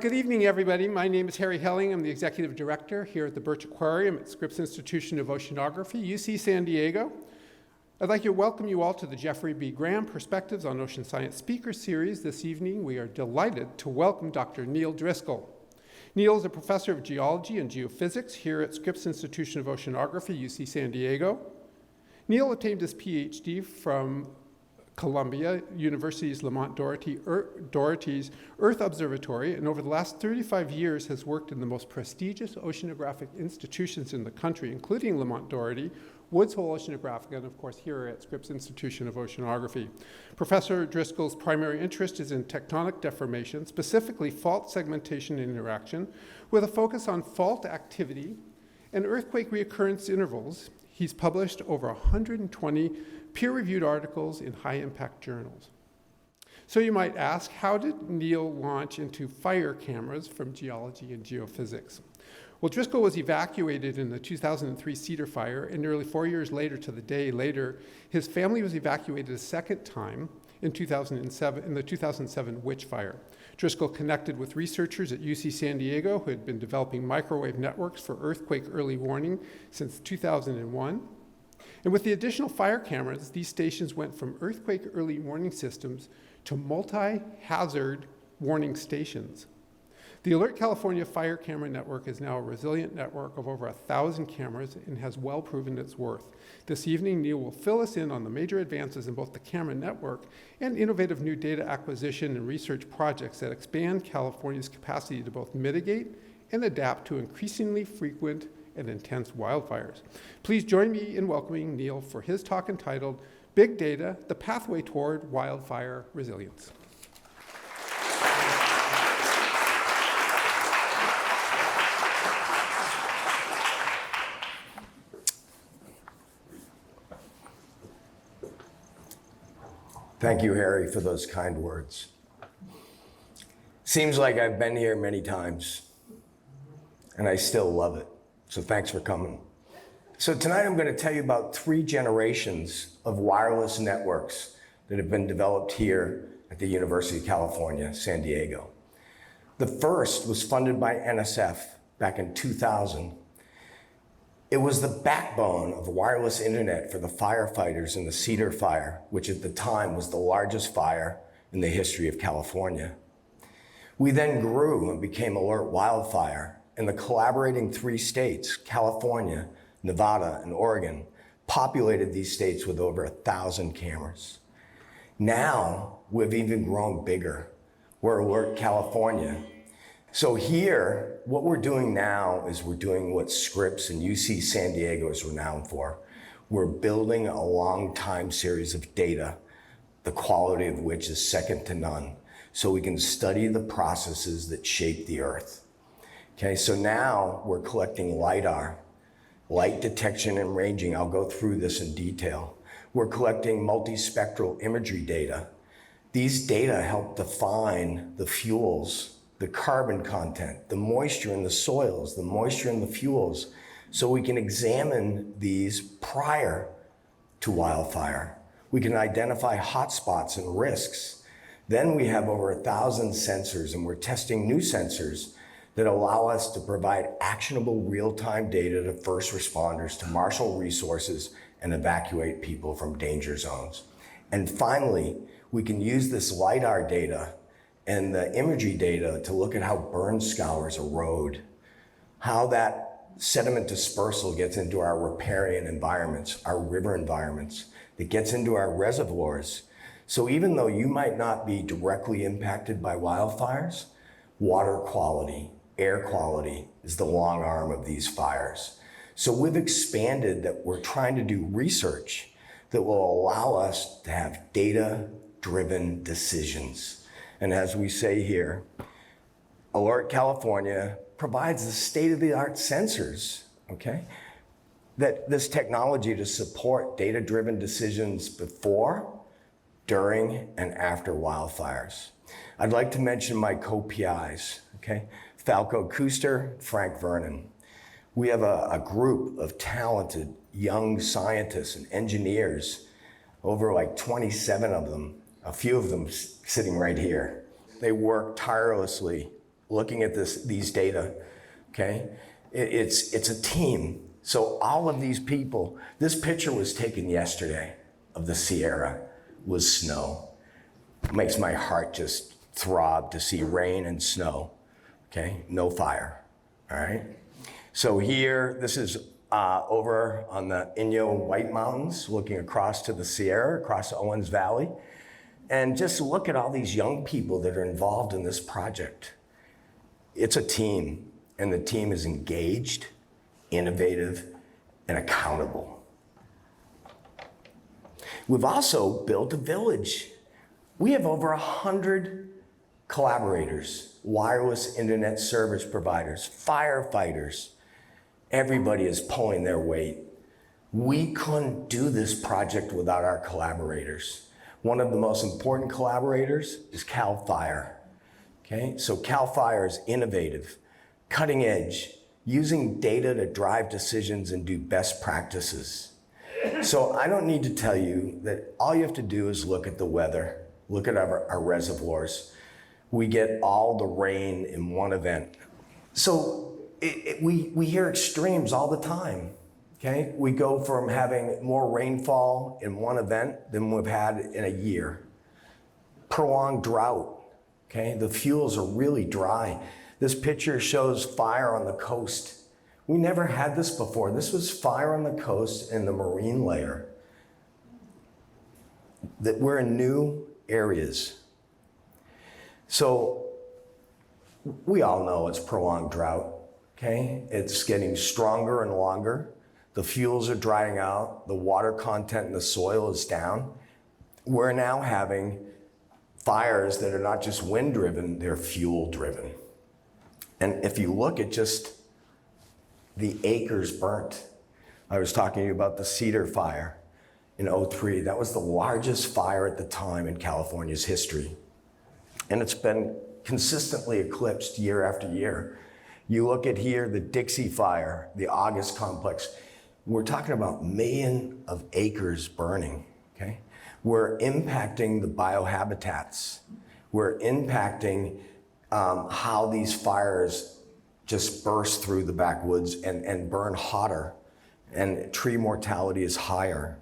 Good evening, everybody. My name is Harry Helling. I'm the Executive Director here at the Birch Aquarium at Scripps Institution of Oceanography, UC San Diego. I'd like to welcome you all to the Jeffrey B. Graham Perspectives on Ocean Science Speaker Series. This evening, we are delighted to welcome Dr. Neal Driscoll. Neal is a professor of geology and geophysics here at Scripps Institution of Oceanography, UC San Diego. Neal obtained his PhD from Columbia University's Lamont Doherty's Earth Observatory, and over the last 35 years has worked in the most prestigious oceanographic institutions in the country, including Lamont Doherty, Woods Hole Oceanographic, and of course here at Scripps Institution of Oceanography. Professor Driscoll's primary interest is in tectonic deformation, specifically fault segmentation and interaction, with a focus on fault activity and earthquake reoccurrence intervals. He's published over 120 peer-reviewed articles in high-impact journals. So you might ask, how did Neal launch into fire cameras from geology and geophysics? Well, Driscoll was evacuated in the 2003 Cedar Fire, and nearly 4 years later, to the day later, his family was evacuated a second time in the 2007 Witch Fire. Driscoll connected with researchers at UC San Diego who had been developing microwave networks for earthquake early warning since 2001. And with the additional fire cameras, these stations went from earthquake early warning systems to multi-hazard warning stations. The ALERTCalifornia fire camera network is now a resilient network of over 1,000 cameras and has well proven its worth. This evening, Neal will fill us in on the major advances in both the camera network and innovative new data acquisition and research projects that expand California's capacity to both mitigate and adapt to increasingly frequent and intense wildfires. Please join me in welcoming Neal for his talk entitled Big Data, the Pathway Toward Wildfire Resilience. Thank you, Harry, for those kind words. Seems like I've been here many times, and I still love it. So thanks for coming. So tonight I'm going to tell you about 3 generations of wireless networks that have been developed here at the University of California, San Diego. The first was funded by NSF back in 2000. It was the backbone of wireless internet for the firefighters in the Cedar Fire, which at the time was the largest fire in the history of California. We then grew and became Alert Wildfire, and the collaborating 3 states, California, Nevada, and Oregon, populated these states with over 1,000 cameras. Now, we've even grown bigger. We're Alert California. So here, what we're doing now is we're doing what Scripps and UC San Diego is renowned for. We're building a long time series of data, the quality of which is second to none, so we can study the processes that shape the Earth. Okay, so now we're collecting LIDAR, light detection and ranging. I'll go through this in detail. We're collecting multispectral imagery data. These data help define the fuels, the carbon content, the moisture in the soils, the moisture in the fuels, so we can examine these prior to wildfire. We can identify hotspots and risks. Then we have over 1,000 sensors, and we're testing new sensors that allow us to provide actionable real-time data to first responders to marshal resources and evacuate people from danger zones. And finally, we can use this LIDAR data and the imagery data to look at how burn scours erode, how that sediment dispersal gets into our riparian environments, our river environments, that gets into our reservoirs. So even though you might not be directly impacted by wildfires, water quality, air quality is the long arm of these fires. So we've expanded that we're trying to do research that will allow us to have data-driven decisions. And as we say here, ALERTCalifornia provides the state-of-the-art sensors, okay? That this technology to support data-driven decisions before, during, and after wildfires. I'd like to mention my co-PIs, okay? Falco Kuster, Frank Vernon. We have a group of talented young scientists and engineers, over like 27 of them, a few of them sitting right here. They work tirelessly looking at these data, okay? It's a team. So all of these people, this picture was taken yesterday of the Sierra with snow. It makes my heart just throb to see rain and snow, okay? No fire, all right? So here, this is over on the Inyo White Mountains, looking across to the Sierra, across Owens Valley. And just look at all these young people that are involved in this project. It's a team, and the team is engaged, innovative, and accountable. We've also built a village. We have over 100 collaborators, wireless internet service providers, firefighters. Everybody is pulling their weight. We couldn't do this project without our collaborators. One of the most important collaborators is CAL FIRE. Okay, so CAL FIRE is innovative, cutting edge, using data to drive decisions and do best practices. So I don't need to tell you that all you have to do is look at the weather, look at our reservoirs. We get all the rain in one event. So we hear extremes all the time, okay? We go from having more rainfall in one event than we've had in a year. Prolonged drought, okay? The fuels are really dry. This picture shows fire on the coast. We never had this before. This was fire on the coast in the marine layer. That we're in new areas. So we all know it's prolonged drought. Okay, it's getting stronger and longer. The fuels are drying out. The water content in the soil is down. We're now having fires that are not just wind-driven, they're fuel-driven. And if you look at just the acres burnt, I was talking to you about the Cedar Fire in '03. That was the largest fire at the time in California's history. And it's been consistently eclipsed year after year. You look at here, the Dixie Fire, the August Complex. We're talking about millions of acres burning, okay? We're impacting the biohabitats. We're impacting how these fires just burst through the backwoods and burn hotter, and tree mortality is higher.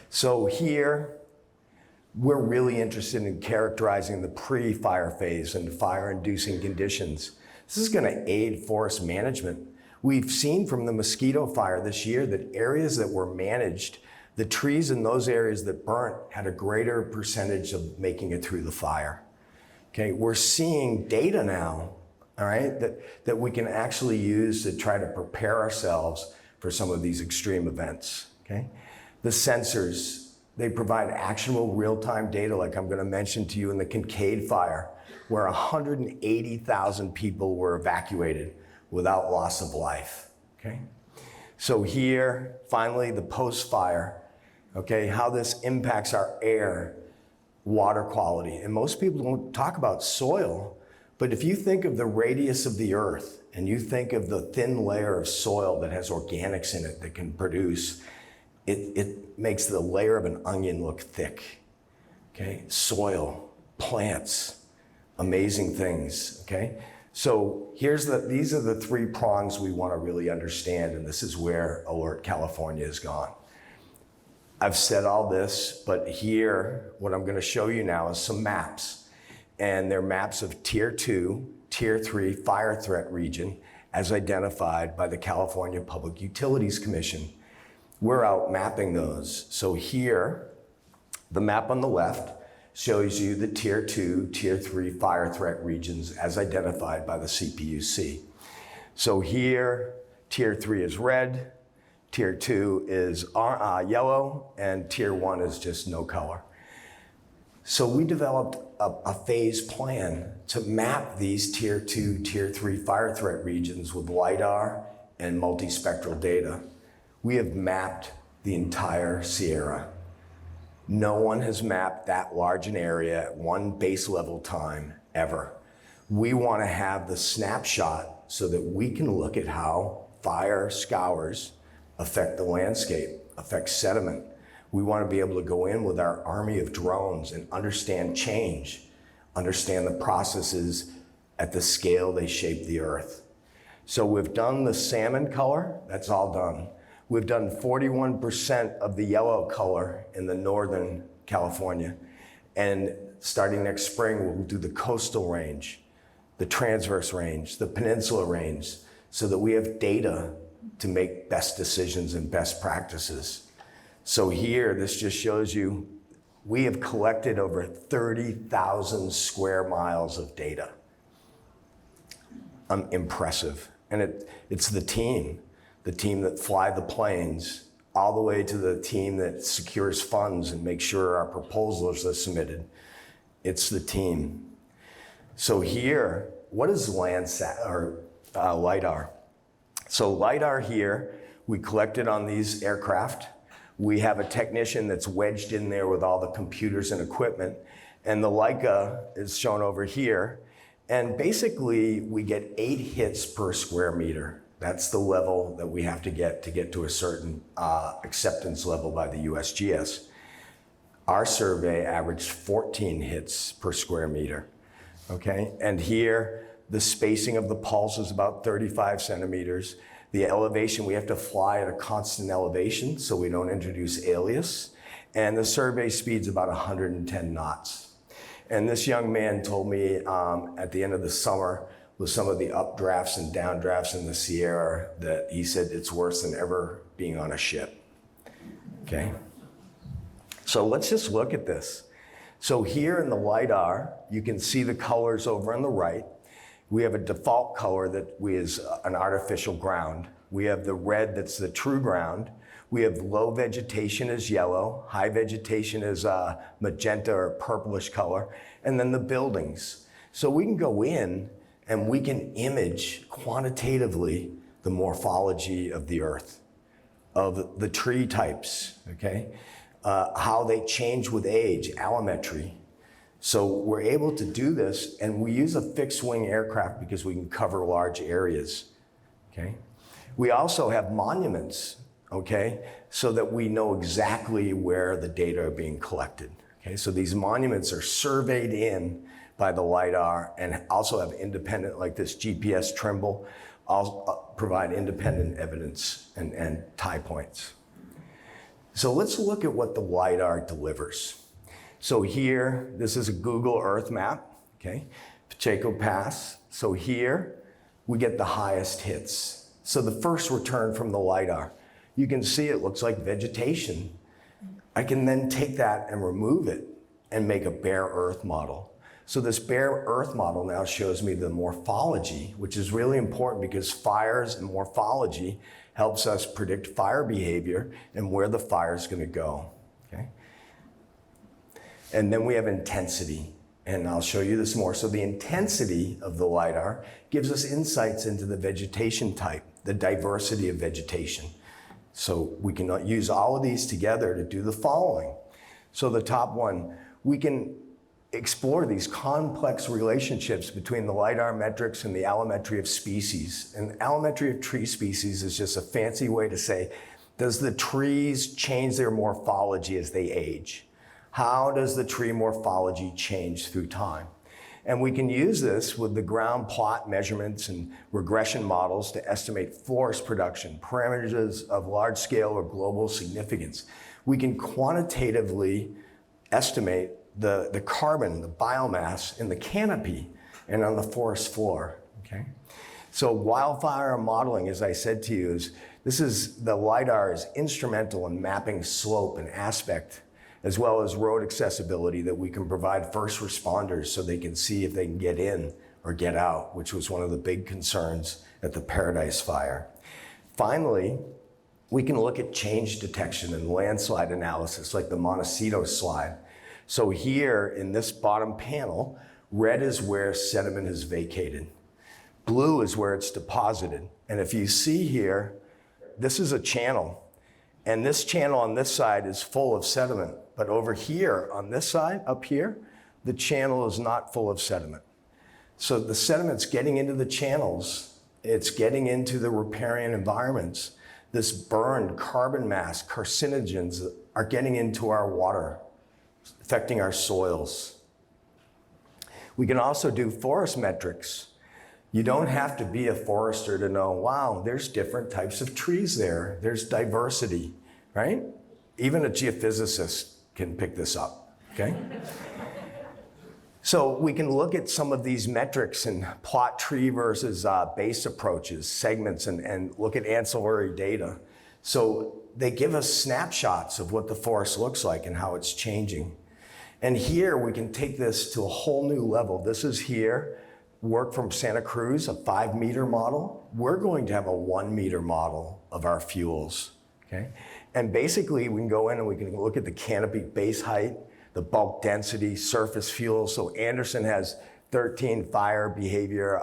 So here, we're really interested in characterizing the pre-fire phase and fire-inducing conditions. This is going to aid forest management. We've seen from the mosquito fire this year that areas that were managed, the trees in those areas that burnt had a greater percentage of making it through the fire. Okay, we're seeing data now, all right, that we can actually use to try to prepare ourselves for some of these extreme events, okay? The sensors, they provide actionable real-time data like I'm going to mention to you in the Kincaid fire, where 180,000 people were evacuated without loss of life, okay? So here, finally, the post-fire, okay, how this impacts our air, water quality. And most people don't talk about soil, but if you think of the radius of the earth and you think of the thin layer of soil that has organics in it that can produce, it makes the layer of an onion look thick, okay? Soil, plants, amazing things, okay? So these are the three prongs we want to really understand, and this is where ALERTCalifornia has gone. I've said all this, but here, what I'm going to show you now is some maps, and they're maps of Tier 2, Tier 3 fire threat region as identified by the California Public Utilities Commission. We're out mapping those. So here, the map on the left shows you the Tier 2, Tier 3 fire threat regions as identified by the CPUC. So here, Tier 3 is red, Tier 2 is yellow, and Tier 1 is just no color. So we developed a phase plan to map these Tier 2, Tier 3 fire threat regions with LiDAR and multispectral data. We have mapped the entire Sierra. No one has mapped that large an area at one base level time ever. We want to have the snapshot so that we can look at how fire scours affect the landscape, affect sediment. We want to be able to go in with our army of drones and understand change, understand the processes at the scale they shape the Earth. So we've done the salmon color, that's all done. We've done 41% of the yellow color in the Northern California. And starting next spring, we'll do the coastal range, the transverse range, the peninsula range, so that we have data to make best decisions and best practices. So here, this just shows you, we have collected over 30,000 square miles of data. Impressive. And it's the team that fly the planes, all the way to the team that secures funds and makes sure our proposals are submitted. It's the team. So here, what is LiDAR? So LiDAR here, we collected on these aircraft. We have a technician that's wedged in there with all the computers and equipment. And the Leica is shown over here. And basically, we get 8 hits per square meter. That's the level that we have to get to a certain acceptance level by the USGS. Our survey averaged 14 hits per square meter, okay? And here, the spacing of the pulse is about 35 centimeters. The elevation, we have to fly at a constant elevation so we don't introduce alias. And the survey speed's about 110 knots. And this young man told me at the end of the summer, with some of the updrafts and downdrafts in the Sierra, that he said it's worse than ever being on a ship, okay? So let's just look at this. So here in the LiDAR, you can see the colors over on the right. We have a default color that is an artificial ground. We have the red that's the true ground. We have low vegetation as yellow, high vegetation as magenta or purplish color, and then the buildings. So we can go in and we can image quantitatively the morphology of the Earth, of the tree types, okay? How they change with age, allometry. So we're able to do this, and we use a fixed wing aircraft because we can cover large areas, okay? We also have monuments, okay? So that we know exactly where the data are being collected, okay? So these monuments are surveyed in by the LiDAR and also have independent, like this GPS Trimble, I'll provide independent evidence and tie points. So let's look at what the LiDAR delivers. So here, this is a Google Earth map, okay? Pacheco Pass. So here, we get the highest hits. So the first return from the LiDAR, you can see it looks like vegetation. I can then take that and remove it and make a bare Earth model. So this bare Earth model now shows me the morphology, which is really important because fires and morphology helps us predict fire behavior and where the fire is going to go, okay? And then we have intensity, and I'll show you this more. So the intensity of the LiDAR gives us insights into the vegetation type, the diversity of vegetation. So we can use all of these together to do the following. So the top one, we can explore these complex relationships between the LiDAR metrics and the allometry of species. And allometry of tree species is just a fancy way to say, does the trees change their morphology as they age? How does the tree morphology change through time? And we can use this with the ground plot measurements and regression models to estimate forest production, parameters of large scale or global significance. We can quantitatively estimate the carbon, the biomass in the canopy and on the forest floor, okay? So wildfire modeling, as I said to you, the LiDAR is instrumental in mapping slope and aspect, as well as road accessibility that we can provide first responders so they can see if they can get in or get out, which was one of the big concerns at the Paradise Fire. Finally, we can look at change detection and landslide analysis like the Montecito slide. So here in this bottom panel, red is where sediment is vacated. Blue is where it's deposited. And if you see here, this is a channel. And this channel on this side is full of sediment. But over here, on this side, up here, the channel is not full of sediment. So the sediment's getting into the channels. It's getting into the riparian environments. This burned carbon mass, carcinogens, are getting into our water, affecting our soils. We can also do forest metrics. You don't have to be a forester to know, wow, there's different types of trees there. There's diversity, right? Even a geophysicist can pick this up, okay? So we can look at some of these metrics and plot tree versus base approaches, segments, and look at ancillary data. So they give us snapshots of what the forest looks like and how it's changing. And here we can take this to a whole new level. This is here, work from Santa Cruz, a 5-meter model. We're going to have a 1-meter model of our fuels, okay? And basically we can go in and we can look at the canopy base height, the bulk density, surface fuel. So Anderson has 13 fire behavior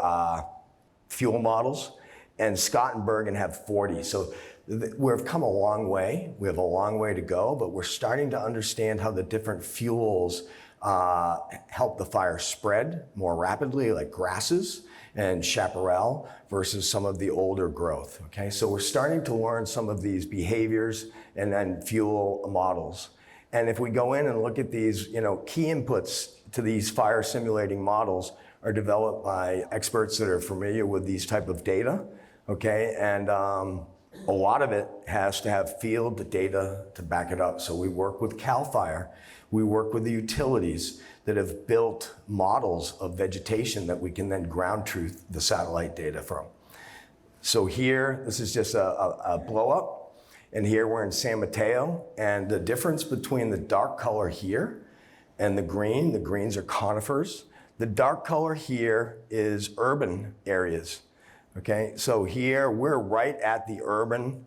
fuel models, and Scott and Bergen have 40. So we've come a long way. We have a long way to go, but we're starting to understand how the different fuels help the fire spread more rapidly, like grasses and chaparral versus some of the older growth, okay? So we're starting to learn some of these behaviors and then fuel models. And if we go in and look at these, key inputs to these fire simulating models are developed by experts that are familiar with these type of data, okay? And a lot of it has to have field data to back it up. So we work with CAL FIRE, we work with the utilities that have built models of vegetation that we can then ground truth the satellite data from. So here, this is just a blow up. And here we're in San Mateo, and the difference between the dark color here and the greens are conifers. The dark color here is urban areas, okay? So here we're right at the urban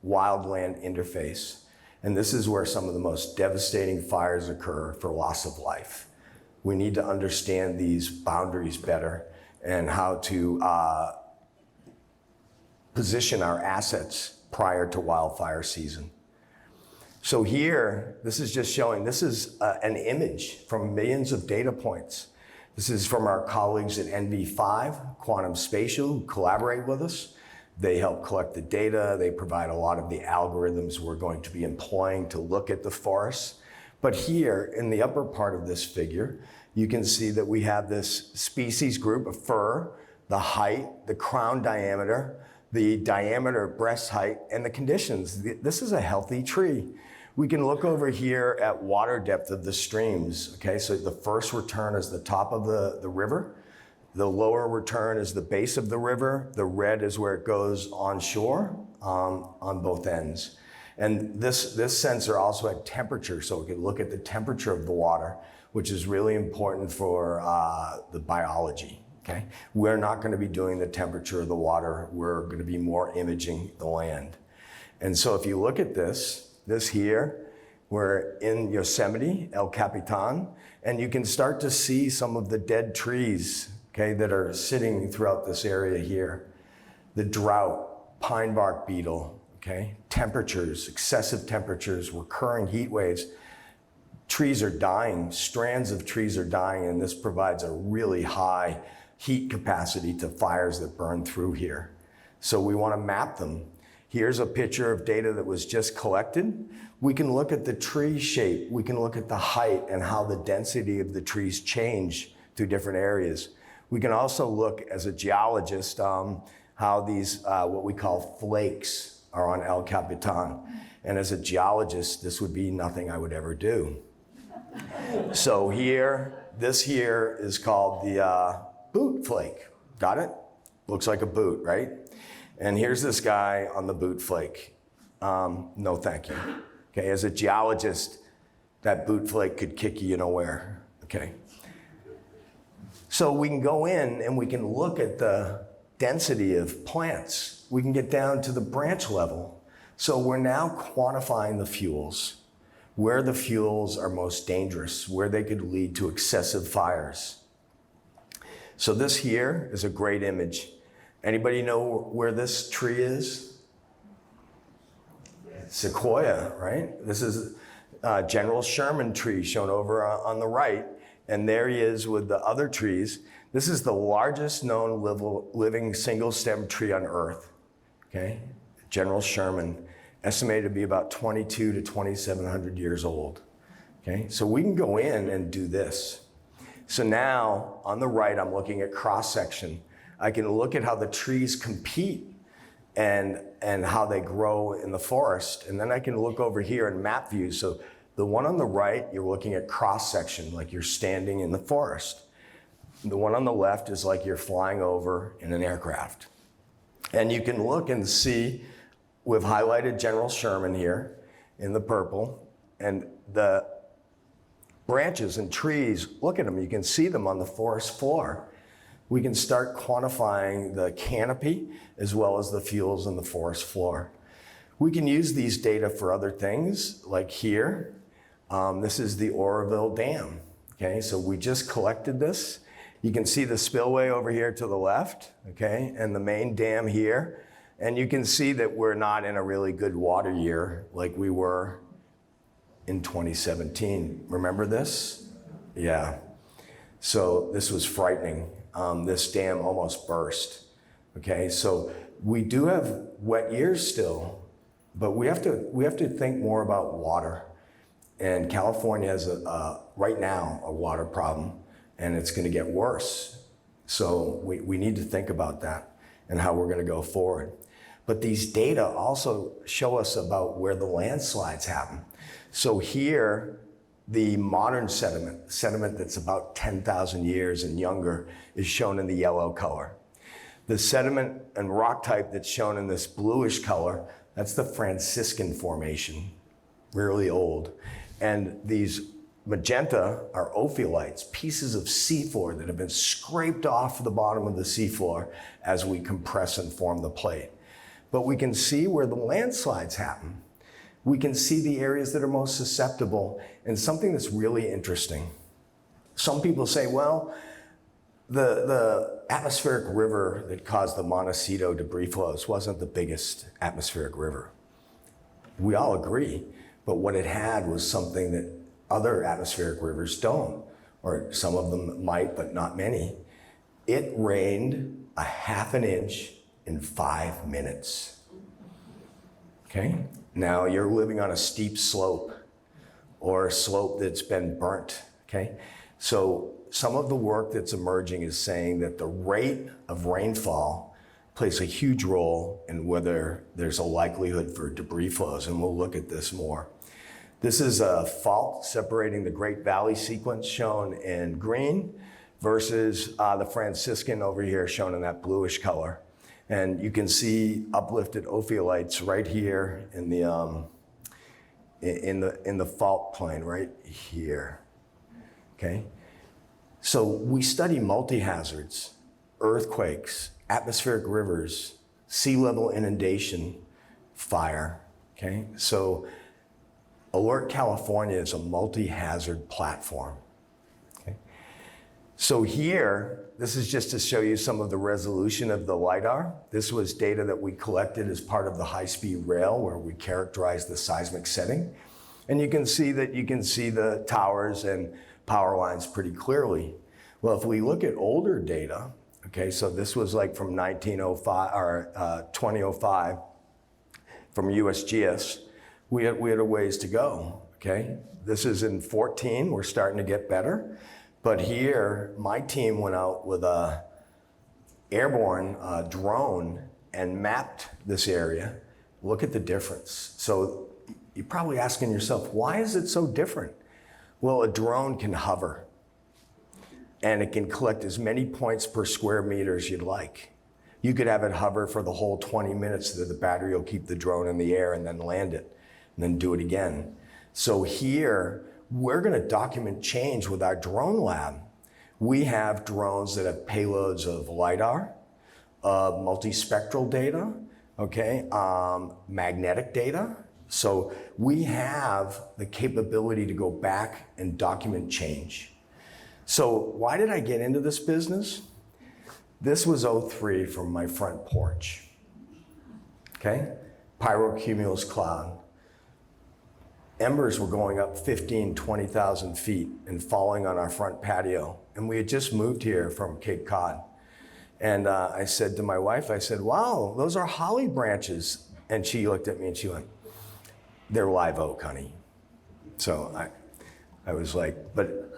wildland interface. And this is where some of the most devastating fires occur for loss of life. We need to understand these boundaries better and how to position our assets prior to wildfire season. So here, this is just showing, this is an image from millions of data points. This is from our colleagues at NV5, Quantum Spatial, who collaborate with us. They help collect the data. They provide a lot of the algorithms we're going to be employing to look at the forests. But here, in the upper part of this figure, you can see that we have this species group of fir, the height, the crown diameter, the diameter, breast height, and the conditions. This is a healthy tree. We can look over here at water depth of the streams, okay? So the first return is the top of the river. The lower return is the base of the river. The red is where it goes onshore on both ends. And this sensor also had temperature, so we could look at the temperature of the water, which is really important for the biology. Okay? We're not going to be doing the temperature of the water. We're going to be more imaging the land. And so if you look at this here, we're in Yosemite, El Capitan, and you can start to see some of the dead trees, okay, that are sitting throughout this area here. The drought, pine bark beetle, okay, temperatures, excessive temperatures, recurring heat waves. Trees are dying, strands of trees are dying, and this provides a really high heat capacity to fires that burn through here. So we want to map them. Here's a picture of data that was just collected. We can look at the tree shape. We can look at the height and how the density of the trees change through different areas. We can also look, as a geologist, how these, what we call flakes, are on El Capitan. And as a geologist, this would be nothing I would ever do. So here, this here is called the boot flake. Got it? Looks like a boot, right? And here's this guy on the boot flake. No, thank you. Okay, as a geologist, that boot flake could kick you nowhere. Okay. So we can go in and we can look at the density of plants. We can get down to the branch level. So we're now quantifying the fuels, where the fuels are most dangerous, where they could lead to excessive fires. So this here is a great image. Anybody know where this tree is? Sequoia, right? This is General Sherman tree shown over on the right. And there he is with the other trees. This is the largest known living single-stem tree on Earth, okay? General Sherman, estimated to be about 22 to 2,700 years old, okay? So we can go in and do this. So now, on the right, I'm looking at cross-section. I can look at how the trees compete and how they grow in the forest. And then I can look over here in map view. So the one on the right, you're looking at cross section, like you're standing in the forest. The one on the left is like you're flying over in an aircraft. And you can look and see, we've highlighted General Sherman here in the purple, and the branches and trees, look at them, you can see them on the forest floor. We can start quantifying the canopy as well as the fuels in the forest floor. We can use these data for other things, like here. This is the Oroville Dam, okay? So we just collected this. You can see the spillway over here to the left, okay? And the main dam here. And you can see that we're not in a really good water year like we were in 2017. Remember this? Yeah. So this was frightening. This dam almost burst, okay? So we do have wet years still, but we have to think more about water. And California has right now a water problem, and it's gonna get worse. So we need to think about that and how we're gonna go forward. But these data also show us about where the landslides happen. So here, the modern sediment that's about 10,000 years and younger, is shown in the yellow color. The sediment and rock type that's shown in this bluish color, that's the Franciscan Formation, really old. And these magenta are ophiolites, pieces of seafloor that have been scraped off the bottom of the seafloor as we compress and form the plate. But we can see where the landslides happen. We can see the areas that are most susceptible, and something that's really interesting. Some people say, well, the atmospheric river that caused the Montecito debris flows wasn't the biggest atmospheric river. We all agree, but what it had was something that other atmospheric rivers don't, or some of them might, but not many. It rained a ½ inch in 5 minutes, okay? Now you're living on a steep slope or a slope that's been burnt, okay? So some of the work that's emerging is saying that the rate of rainfall plays a huge role in whether there's a likelihood for debris flows, and we'll look at this more. This is a fault separating the Great Valley sequence shown in green versus the Franciscan over here shown in that bluish color. And you can see uplifted ophiolites right here in the fault plane right here, okay? So we study multi-hazards, earthquakes, atmospheric rivers, sea level inundation, fire, okay? So ALERTCalifornia is a multi-hazard platform. So here, this is just to show you some of the resolution of the LiDAR. This was data that we collected as part of the high-speed rail where we characterized the seismic setting. And you can see the towers and power lines pretty clearly. Well, if we look at older data, okay, so this was like from 1905 or 2005 from USGS, we had a ways to go, okay? This is in 14, we're starting to get better. But here, my team went out with a airborne drone and mapped this area. Look at the difference. So you're probably asking yourself, why is it so different? Well, a drone can hover, and it can collect as many points per square meter as you'd like. You could have it hover for the whole 20 minutes so that the battery will keep the drone in the air and then land it, and then do it again. So here, we're gonna document change with our drone lab. We have drones that have payloads of LiDAR, multispectral data, okay, magnetic data. So we have the capability to go back and document change. So why did I get into this business? This was '03 from my front porch, okay? Pyrocumulus cloud. Embers were going up 15, 20,000 feet and falling on our front patio. And we had just moved here from Cape Cod. And I said to my wife, I said, wow, those are holly branches. And she looked at me and she went, they're live oak, honey. So I was like, but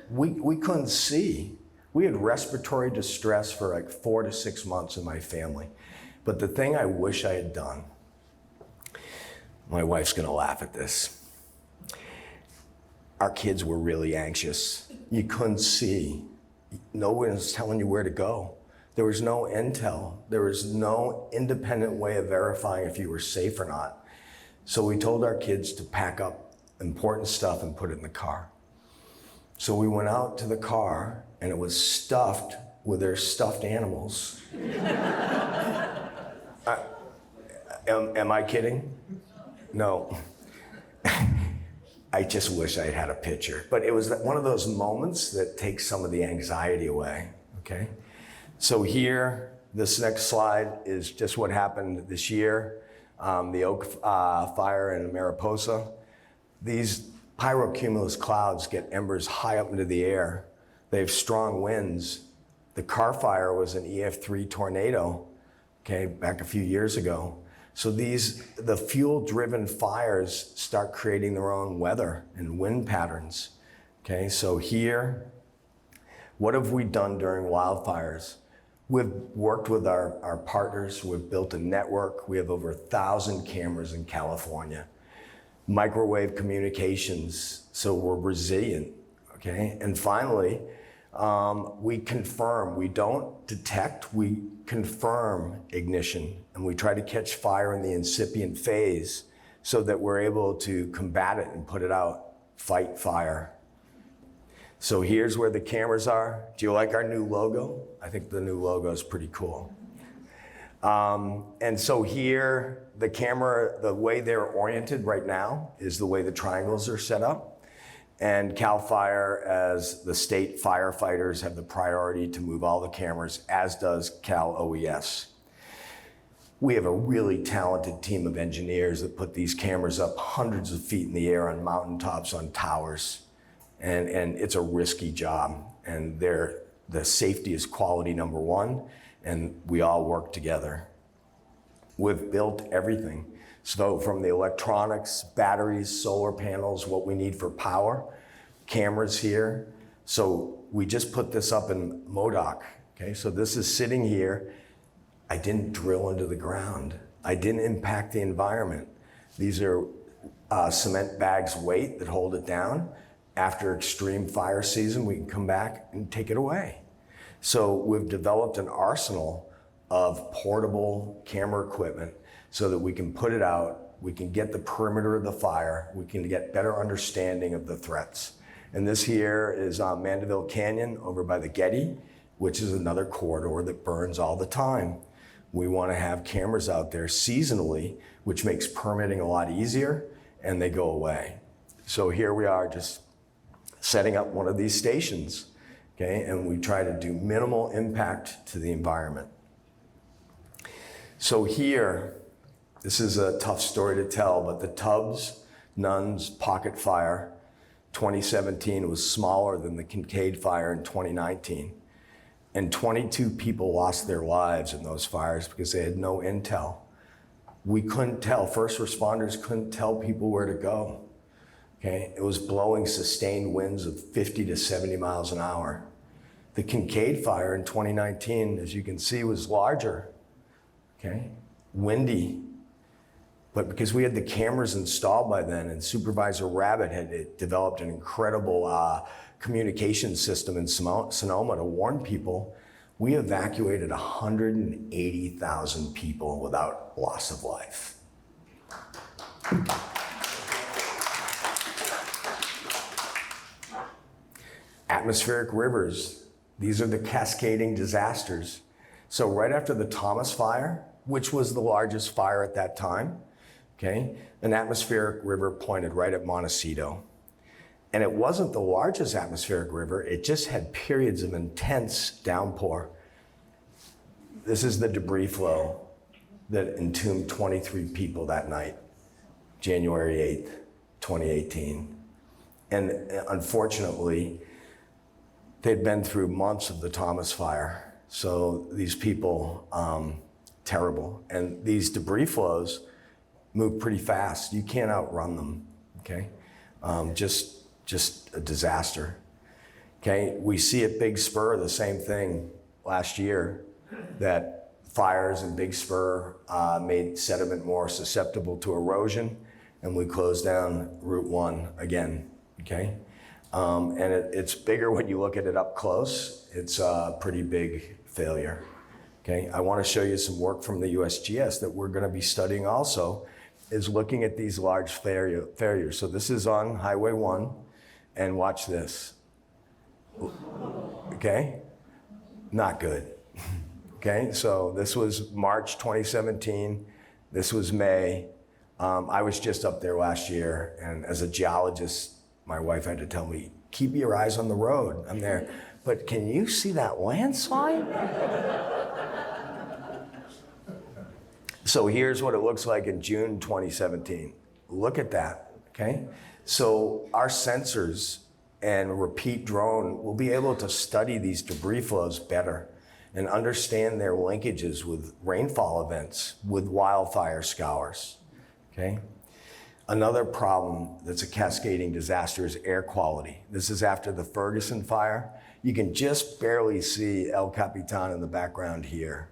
we couldn't see We had respiratory distress for like 4 to 6 months in my family. But the thing I wish I had done, my wife's gonna laugh at this. Our kids were really anxious. You couldn't see. No one was telling you where to go. There was no intel. There was no independent way of verifying if you were safe or not. So we told our kids to pack up important stuff and put it in the car. So we went out to the car and it was stuffed with their stuffed animals. Am I kidding? No. I just wish I had a picture. But it was one of those moments that takes some of the anxiety away, okay? So here, this next slide is just what happened this year. The Oak Fire in Mariposa. These pyrocumulus clouds get embers high up into the air. They have strong winds. The Carr Fire was an EF3 tornado, okay, back a few years ago. So the fuel-driven fires start creating their own weather and wind patterns, okay? So here, what have we done during wildfires? We've worked with our partners. We've built a network. We have over 1,000 cameras in California. Microwave communications, so we're resilient, okay? And finally, we confirm. We don't detect, we confirm ignition, and we try to catch fire in the incipient phase so that we're able to combat it and put it out, fight fire. So here's where the cameras are. Do you like our new logo? I think the new logo is pretty cool. And so here, the camera, the way they're oriented right now is the way the triangles are set up. And CAL FIRE, as the state firefighters, have the priority to move all the cameras, as does Cal OES. We have a really talented team of engineers that put these cameras up hundreds of feet in the air on mountaintops, on towers. And it's a risky job. And the safety is quality number one, and we all work together. We've built everything. So from the electronics, batteries, solar panels, what we need for power, cameras here. So we just put this up in MODOK, okay? So this is sitting here. I didn't drill into the ground. I didn't impact the environment. These are cement bags weight that hold it down. After extreme fire season, we can come back and take it away. So we've developed an arsenal of portable camera equipment so that we can put it out, we can get the perimeter of the fire, we can get better understanding of the threats. And this here is Mandeville Canyon over by the Getty, which is another corridor that burns all the time. We want to have cameras out there seasonally, which makes permitting a lot easier, and they go away. So here we are just setting up one of these stations, okay? And we try to do minimal impact to the environment. So here, this is a tough story to tell, but the Tubbs Nuns Pocket Fire 2017 was smaller than the Kincaid Fire in 2019. And 22 people lost their lives in those fires because they had no intel. We couldn't tell, first responders couldn't tell people where to go. Okay, it was blowing sustained winds of 50 to 70 miles an hour. The Kincaid Fire in 2019, as you can see, was larger, okay, windy. But because we had the cameras installed by then, and Supervisor Rabbit had developed an incredible communication system in Sonoma to warn people, we evacuated 180,000 people without loss of life. Atmospheric rivers, these are the cascading disasters. So right after the Thomas Fire, which was the largest fire at that time, okay, an atmospheric river pointed right at Montecito. And it wasn't the largest atmospheric river, it just had periods of intense downpour. This is the debris flow that entombed 23 people that night, January 8th, 2018. And unfortunately, they'd been through months of the Thomas Fire. So these people, terrible. And these debris flows move pretty fast. You can't outrun them, okay? Just a disaster. Okay, we see at Big Spur the same thing last year, that fires in Big Spur made sediment more susceptible to erosion, and we closed down Route 1 again, okay? And it's bigger when you look at it up close. It's a pretty big failure, okay? I want to show you some work from the USGS that we're going to be studying also, is looking at these large failures. So this is on Highway 1, and watch this. Okay? Not good. Okay, so this was March 2017. This was May. I was just up there last year, and as a geologist, my wife had to tell me, keep your eyes on the road. I'm there. But can you see that landslide? So here's what it looks like in June 2017. Look at that, okay? So our sensors and repeat drone will be able to study these debris flows better and understand their linkages with rainfall events, with wildfire scours, okay? Another problem that's a cascading disaster is air quality. This is after the Ferguson fire. You can just barely see El Capitan in the background here,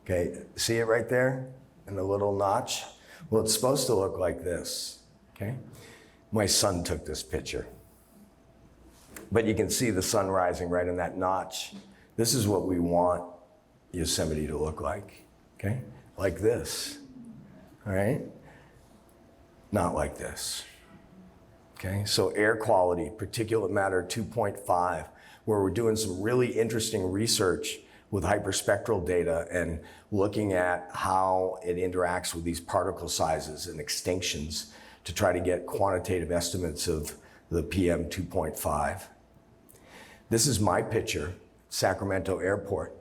okay? See it right there in the little notch? Well, it's supposed to look like this, okay? My son took this picture. But you can see the sun rising right in that notch. This is what we want Yosemite to look like, okay? Like this, all right? Not like this, okay? So air quality, particulate matter 2.5, where we're doing some really interesting research with hyperspectral data and looking at how it interacts with these particle sizes and extinctions to try to get quantitative estimates of the PM 2.5. This is my picture, Sacramento Airport.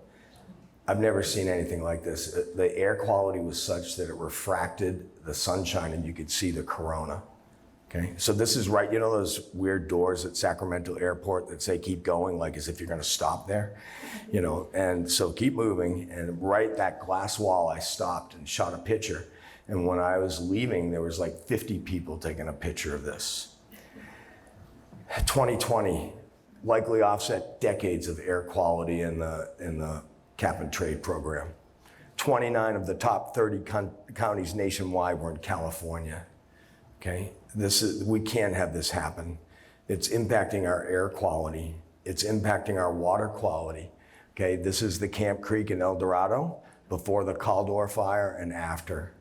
I've never seen anything like this. The air quality was such that it refracted the sunshine and you could see the corona, okay? So this is right, you know those weird doors at Sacramento Airport that say keep going, like as if you're gonna stop there, you know? And so keep moving, and right that glass wall, I stopped and shot a picture. And when I was leaving, there was like 50 people taking a picture of this. 2020, likely offset decades of air quality in the cap and trade program. 29 of the top 30 counties nationwide were in California, okay? We can't have this happen. It's impacting our air quality. It's impacting our water quality, okay? This is the Camp Creek in El Dorado before the Caldor fire and after,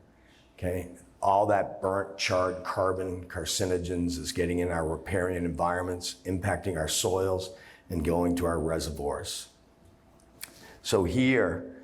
okay? All that burnt, charred carbon carcinogens is getting in our riparian environments, impacting our soils, and going to our reservoirs. So here,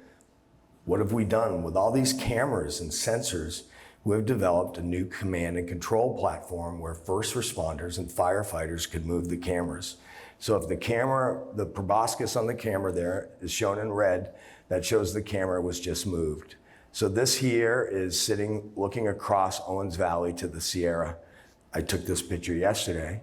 what have we done? With all these cameras and sensors, we've developed a new command and control platform where first responders and firefighters could move the cameras. So if the camera, the proboscis on the camera there is shown in red, that shows the camera was just moved. So this here is sitting, looking across Owens Valley to the Sierra. I took this picture yesterday.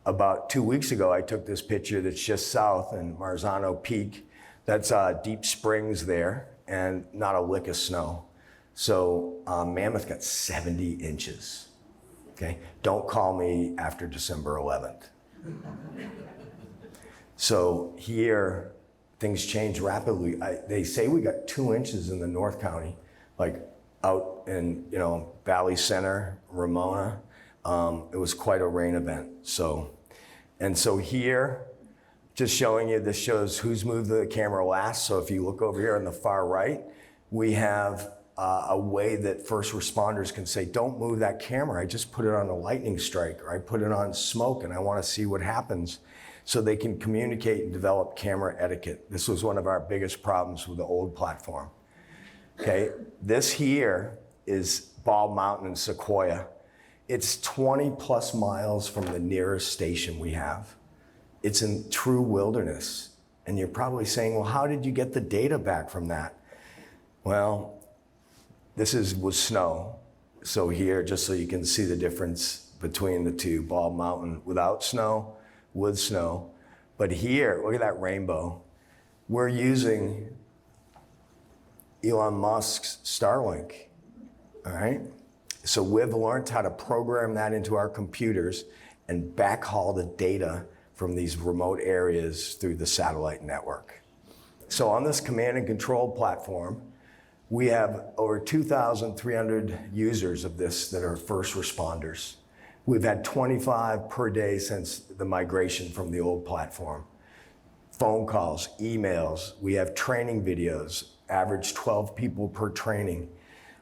About 2 weeks ago, I took this picture that's just south in Marzano Peak. That's Deep Springs there, and not a lick of snow. So Mammoth got 70 inches, okay? Don't call me after December 11th. So here, things change rapidly. They say we got 2 inches in the North County, like out in, Valley Center, Ramona. It was quite a rain event. So here, just showing you, this shows who's moved the camera last. So if you look over here on the far right, we have a way that first responders can say, don't move that camera. I just put it on a lightning strike, or I put it on smoke and I want to see what happens. So they can communicate and develop camera etiquette. This was one of our biggest problems with the old platform. Okay, this here is Bald Mountain in Sequoia. It's 20 plus miles from the nearest station we have. It's in true wilderness. And you're probably saying, well, how did you get the data back from that? Well, this was snow. So here, just so you can see the difference between the two, Bald Mountain without snow, with snow. But here, look at that rainbow. We're using Elon Musk's Starlink, all right? So we've learned how to program that into our computers and backhaul the data from these remote areas through the satellite network. So on this command and control platform, we have over 2,300 users of this that are first responders. We've had 25 per day since the migration from the old platform. Phone calls, emails, we have training videos, average 12 people per training.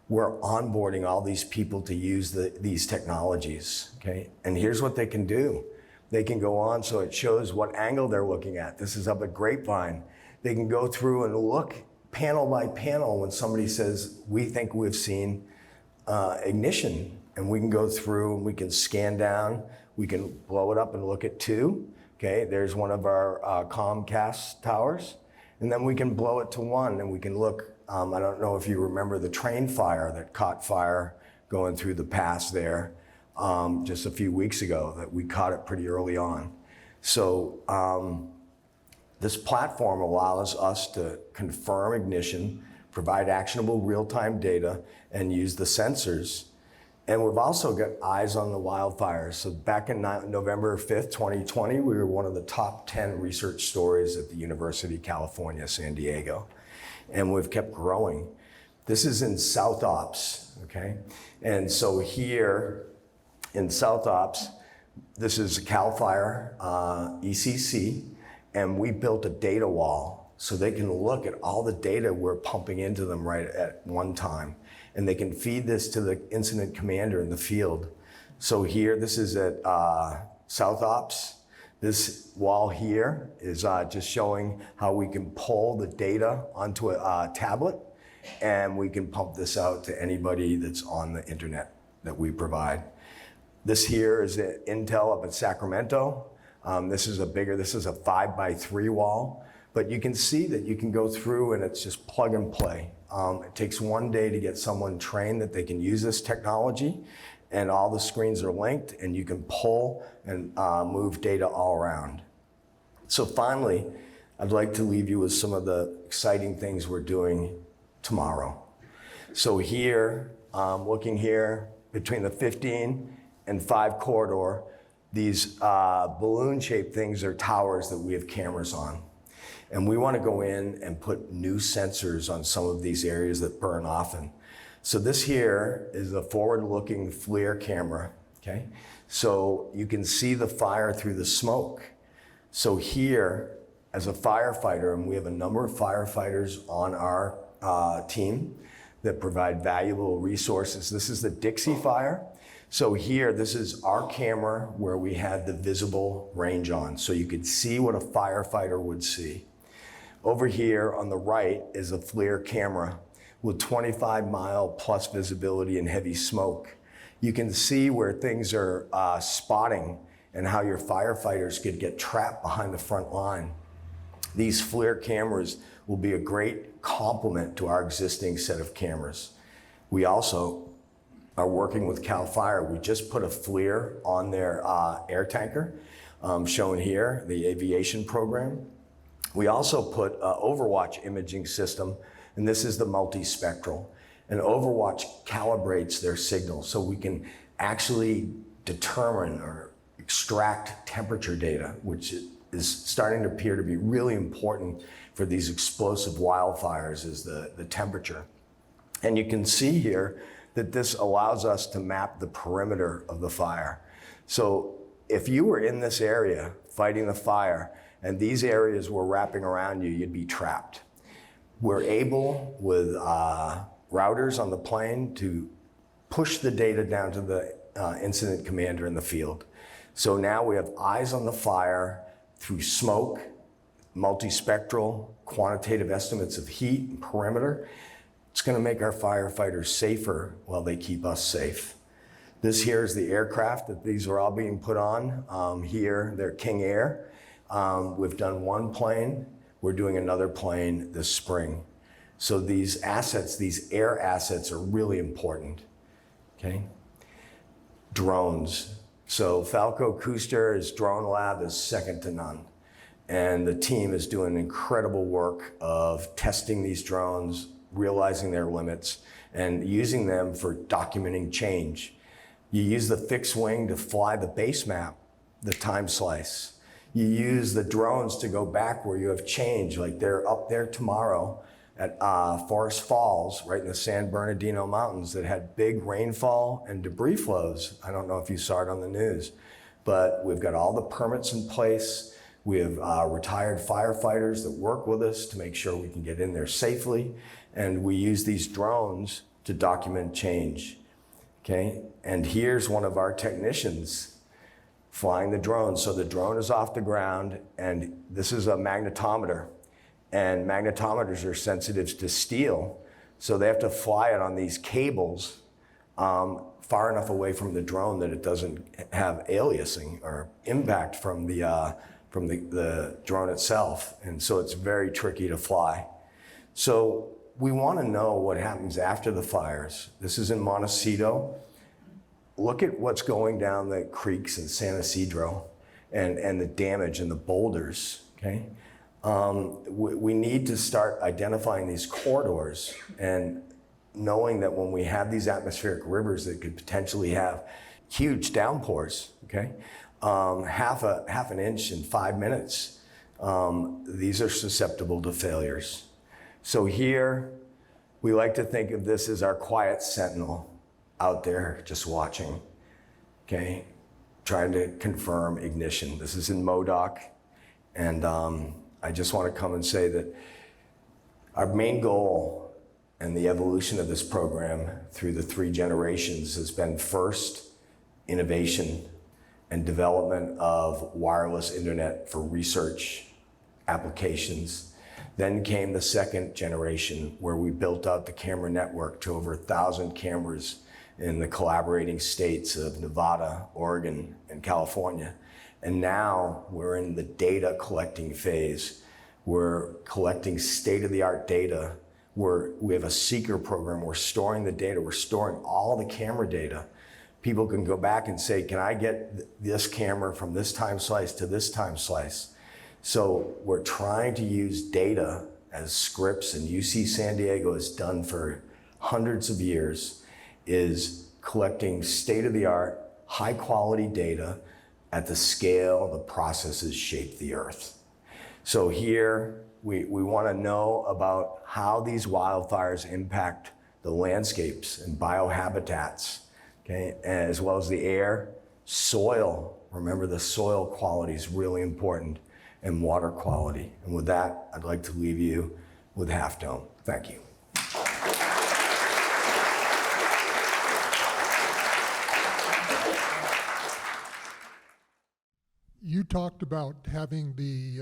We're onboarding all these people to use these technologies, okay? And here's what they can do. They can go on, so it shows what angle they're looking at. This is up at Grapevine. They can go through and look panel by panel when somebody says, we think we've seen ignition, and we can go through and we can scan down, we can blow it up and look at 2. Okay, there's one of our Comcast towers, and then we can blow it to 1 and we can look, I don't know if you remember the train fire that caught fire going through the pass there just a few weeks ago, that we caught it pretty early on. So this platform allows us to confirm ignition, provide actionable real-time data, and use the sensors. And we've also got eyes on the wildfires. So back in November 5th, 2020, we were one of the top 10 research stories at the University of California, San Diego. And we've kept growing. This is in South Ops, okay? And so here in South Ops, this is Cal Fire, ECC, and we built a data wall so they can look at all the data we're pumping into them right at one time. And they can feed this to the incident commander in the field. So here, this is at South Ops. This wall here is just showing how we can pull the data onto a tablet, and we can pump this out to anybody that's on the internet that we provide. This here is Intel up at Sacramento. This is a 5x3 wall, but you can see that you can go through and it's just plug and play. It takes 1 day to get someone trained that they can use this technology, and all the screens are linked, and you can pull and move data all around. So finally, I'd like to leave you with some of the exciting things we're doing tomorrow. So here, looking here, between the 15 and 5 corridor, these balloon-shaped things are towers that we have cameras on. And we want to go in and put new sensors on some of these areas that burn often. So this here is a forward-looking FLIR camera, okay? So you can see the fire through the smoke. So here, as a firefighter, and we have a number of firefighters on our team that provide valuable resources. This is the Dixie fire. So here, this is our camera where we had the visible range on, so you could see what a firefighter would see. Over here on the right is a FLIR camera with 25-mile plus visibility and heavy smoke. You can see where things are spotting and how your firefighters could get trapped behind the front line. These FLIR cameras will be a great complement to our existing set of cameras. We also are working with CAL FIRE. We just put a FLIR on their air tanker, shown here, the aviation program. We also put an Overwatch imaging system, and this is the multispectral. And Overwatch calibrates their signal so we can actually determine or extract temperature data, which is starting to appear to be really important for these explosive wildfires, is the temperature. And you can see here that this allows us to map the perimeter of the fire. So if you were in this area fighting the fire and these areas were wrapping around you, you'd be trapped. We're able, with routers on the plane, to push the data down to the incident commander in the field. So now we have eyes on the fire through smoke, multispectral, quantitative estimates of heat and perimeter. It's going to make our firefighters safer while they keep us safe. This here is the aircraft that these are all being put on. Here, they're King Air. We've done one plane. We're doing another plane this spring. So these assets, these air assets, are really important, okay? Drones. So Falco Kuster's drone lab is second to none. And the team is doing incredible work of testing these drones, realizing their limits, and using them for documenting change. You use the fixed wing to fly the base map, the time slice. You use the drones to go back where you have change, like they're up there tomorrow at Forest Falls, right in the San Bernardino Mountains, that had big rainfall and debris flows. I don't know if you saw it on the news, but we've got all the permits in place. We have retired firefighters that work with us to make sure we can get in there safely. And we use these drones to document change, okay? And here's one of our technicians flying the drone. So the drone is off the ground, and this is a magnetometer. And magnetometers are sensitive to steel, so they have to fly it on these cables far enough away from the drone that it doesn't have aliasing or impact from the drone itself. And so it's very tricky to fly. So we want to know what happens after the fires. This is in Montecito. Look at what's going down the creeks in San Isidro and the damage and the boulders, okay? We need to start identifying these corridors and knowing that when we have these atmospheric rivers that could potentially have huge downpours, okay? Half an inch in 5 minutes, these are susceptible to failures. So here, we like to think of this as our quiet sentinel out there just watching, okay? Trying to confirm ignition. This is in MODOC, and I just want to come and say that our main goal and the evolution of this program through the 3 generations has been first, innovation and development of wireless internet for research applications. Then came the 2nd generation, where we built out the camera network to over 1,000 cameras in the collaborating states of Nevada, Oregon, and California. And now we're in the data collecting phase. We're collecting state-of-the-art data. We have a seeker program. We're storing the data. We're storing all the camera data. People can go back and say, can I get this camera from this time slice to this time slice? So we're trying to use data as Scripps and UC San Diego has done for hundreds of years, is collecting state-of-the-art, high-quality data at the scale the processes shape the earth. So here, we want to know about how these wildfires impact the landscapes and biohabitats, okay, as well as the air, soil. Remember, the soil quality is really important, and water quality. And with that, I'd like to leave you with Half Dome. Thank you. You talked about having the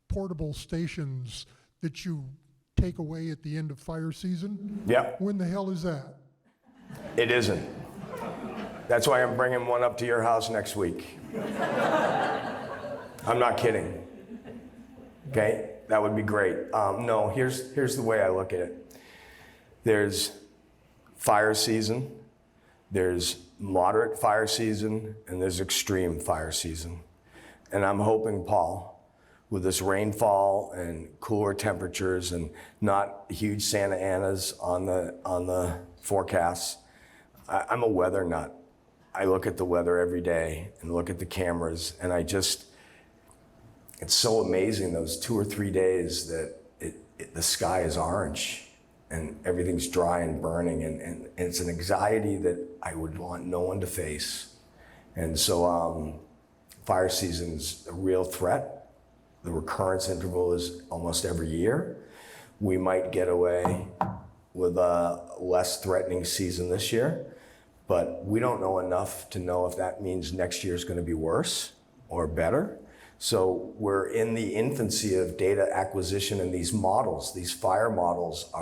portable stations that you take away at the end of fire season. Yeah. When the hell is that? It isn't. That's why I'm bringing one up to your house next week. I'm not kidding. Okay, that would be great. No, here's the way I look at it. There's fire season, there's moderate fire season, and there's extreme fire season. And I'm hoping, Paul, with this rainfall and cooler temperatures and not huge Santa Anas on the forecasts, I'm a weather nut. I look at the weather every day and look at the cameras, and it's so amazing those 2 or 3 days that the sky is orange and everything's dry and burning, and it's an anxiety that I would want no one to face. And so fire season's a real threat. The recurrence interval is almost every year. We might get away with a less threatening season this year, but we don't know enough to know if that means next year's going to be worse or better. So we're in the infancy of data acquisition, and these models, these fire models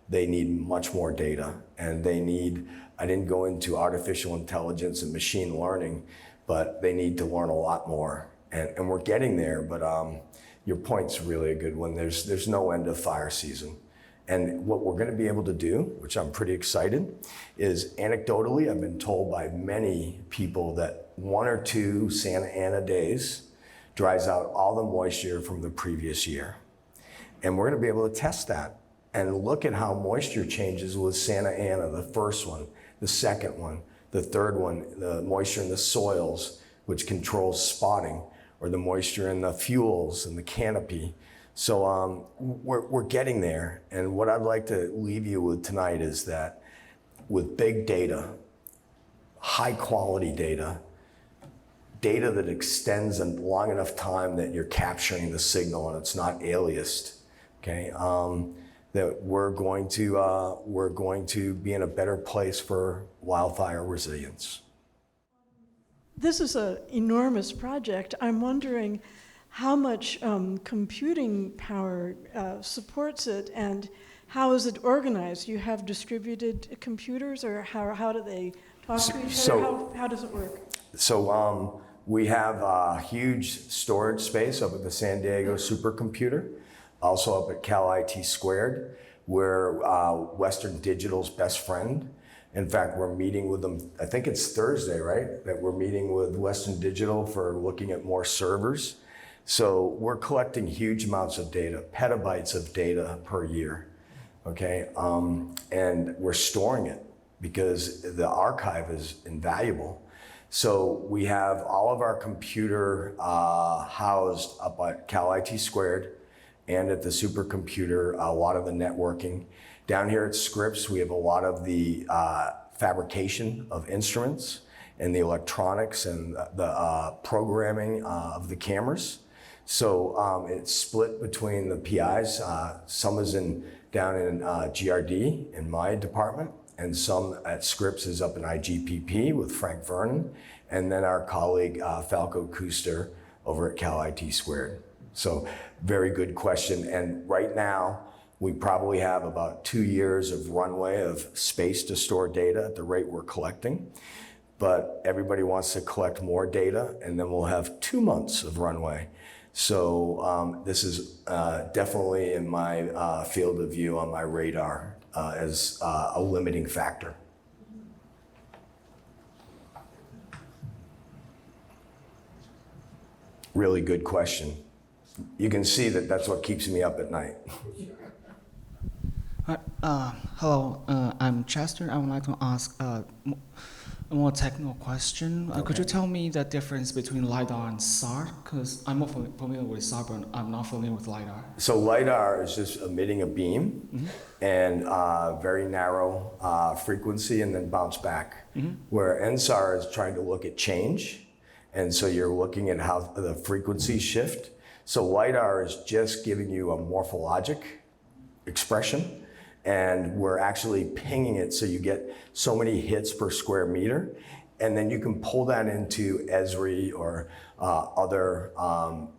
they need much more data, and I didn't go into artificial intelligence and machine learning, but they need to learn a lot more. And we're getting there, but your point's really a good one. There's no end of fire season. And what we're gonna be able to do, which I'm pretty excited, is anecdotally, I've been told by many people that 1 or 2 Santa Ana days dries out all the moisture from the previous year. And we're gonna be able to test that and look at how moisture changes with Santa Ana, the first one, the second one, the third one, the moisture in the soils, which controls spotting. or the moisture in the fuels and the canopy. So we're getting there. And what I'd like to leave you with tonight is that with big data, high quality data, data that extends a long enough time that you're capturing the signal and it's not aliased, okay? That we're going to be in a better place for wildfire resilience. This is an enormous project. I'm wondering how much computing power supports it, and how is it organized? You have distributed computers, or how do they talk to each other? How does it work? So we have a huge storage space up at the San Diego supercomputer, also up at Cal IT Squared. We're Western Digital's best friend. In fact, we're meeting with them, I think it's Thursday, right? That we're meeting with Western Digital for looking at more servers. So we're collecting huge amounts of data, petabytes of data per year, okay? And we're storing it because the archive is invaluable. So we have all of our computer housed up at Cal IT Squared and at the supercomputer, a lot of the networking. Down here at Scripps, we have a lot of the fabrication of instruments and the electronics and the programming of the cameras. So it's split between the PIs. Some is down in GRD in my department, and some at Scripps is up in IGPP with Frank Vernon, and then our colleague Falco Kuster over at Cal IT Squared. So very good question. And right now, we probably have about 2 years of runway of space to store data at the rate we're collecting. But everybody wants to collect more data, and then we'll have 2 months of runway. So this is definitely in my field of view on my radar as a limiting factor. Really good question. You can see that that's what keeps me up at night. Hello, I'm Chester. I would like to ask a more technical question. Okay. Could you tell me the difference between LiDAR and SAR? Because I'm more familiar with SAR, but I'm not familiar with LiDAR. So LiDAR is just emitting a beam and very narrow frequency and then bounce back. Where NSAR is trying to look at change. And so you're looking at how the frequencies shift. So LiDAR is just giving you a morphologic expression, and we're actually pinging it so you get so many hits per square meter, and then you can pull that into Esri or other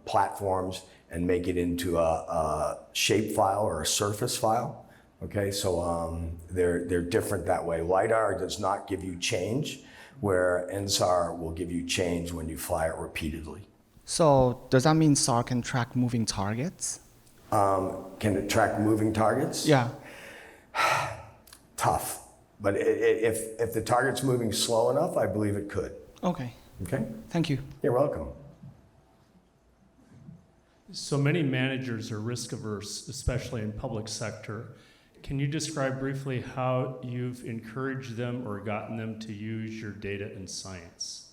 platforms and make it into a shape file or a surface file. Okay, so they're different that way. LiDAR does not give you change, where NSAR will give you change when you fly it repeatedly. So does that mean SAR can track moving targets? Can it track moving targets? Yeah. Tough. But if the target's moving slow enough, I believe it could. Okay. Okay? Thank you. You're welcome. So many managers are risk averse, especially in public sector. Can you describe briefly how you've encouraged them or gotten them to use your data in science?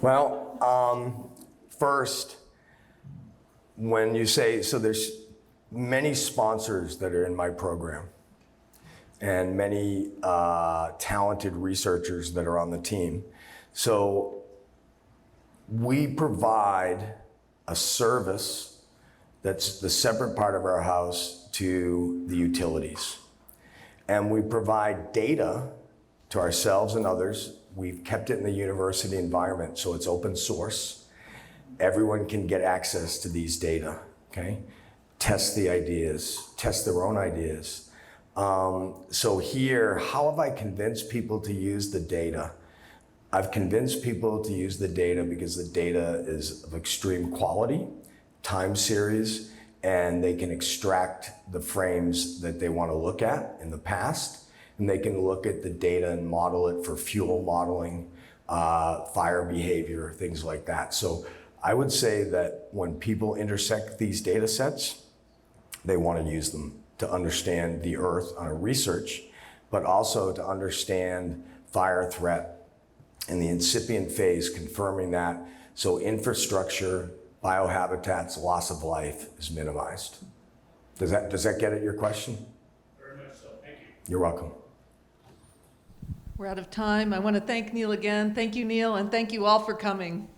Well, first, when you say, so there's many sponsors that are in my program and many talented researchers that are on the team. So we provide a service that's the separate part of our house to the utilities. And we provide data to ourselves and others. We've kept it in the university environment, so it's open source. Everyone can get access to these data, okay? Test the ideas, test their own ideas. So here, how have I convinced people to use the data? I've convinced people to use the data because the data is of extreme quality, time series, and they can extract the frames that they want to look at in the past, and they can look at the data and model it for fuel modeling, fire behavior, things like that. So I would say that when people intersect these data sets, they want to use them to understand the Earth on a research, but also to understand fire threat and the incipient phase confirming that, so infrastructure, biohabitats, loss of life is minimized. Does that get at your question? Very much so. Thank you. You're welcome. We're out of time. I want to thank Neal again. Thank you, Neal, and thank you all for coming.